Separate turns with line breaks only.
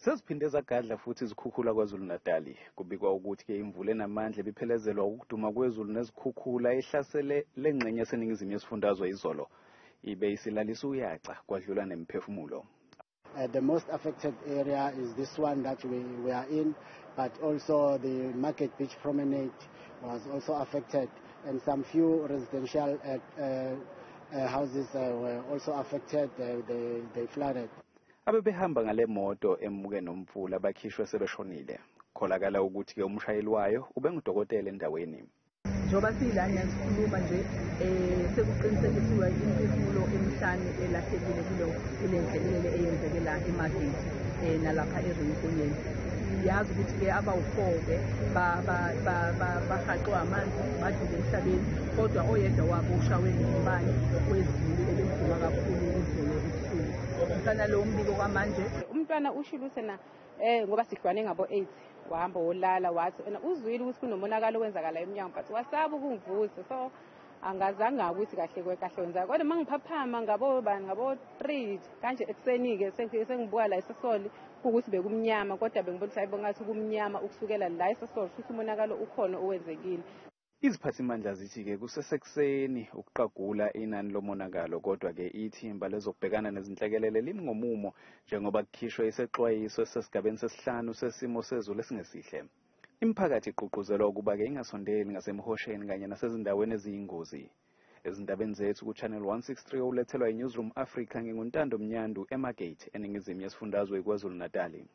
Seziphinde zagadla futhi izikhukhula KwaZulu-Natali. Kubikwa ukuthi imvula enamandla ebiphelezelwa ukuduma kwezulu nezikhukhula ehlasele lengxenye eseningizimu yesifundazwe izolo ibe isilalisa uyaca kwadlula nemphefumulo.
The most affected area is this one that we are in, but also the Market Beach Promenade was also affected, and some few residential houses were also affected. They flooded.
Abebehamba ngale moto emuke nomfula bakhishwe sebeshonile. Kholakala ukuthi umshayeli wayo ubengudokotela endaweni.
Njoba silana sikhuluma nje sekuqinisekisiwe imphefumulo emihlanu elahlekile kule ndlela eyenzeke la eMagidi nalapha eRinkonyeni. Siyazi ukuthi ke abawu4 bahaqwa amanzi badlule emhlabeni, kodwa oyedwa wabo ushawe ngombani wezulu eliduma kakhulu izolo ebusuku. Mhlana lo mbiko kwamanje
umntwana ushilusena ngoba sihlwane ngabo8 wahamba wolala wathi uzwile ukuthi kunomonakalo wenzakala eminyango but wasaba ukungivusa, so angazange ukuthi kahle wenzaka. Kodwa mangiphaphama ngabo3 kanje ekseni ke sengibuka la eSasoli ukuthi bekumnyama, kodwa bengibona ukuthi ayibona ngathi kumnyama ukusukela la eSasoli futhi umonakalo ukhona owenzekile.
Iziphathimandla zithi-ke kusesekuseni ukuqagula inani lomonakalo, kodwa-ke ithimba lezokubhekana nezinhlekelele limngomumo njengoba kukhishwe isexwayiso esesigabeni sesihlanu sesimo sezulu esingesihle. Imiphakathi igqugquzelwa ukuba-ke ingasondeli ngasemhosheni kanye nasezindaweni eziyingozi. Ezindabeni zethu ku-Channel 163 olethelwa yiNewsroom Africa, nginguNtando Mnyandu eMagate eningizimu yesifundazwe KwaZulu-Natali.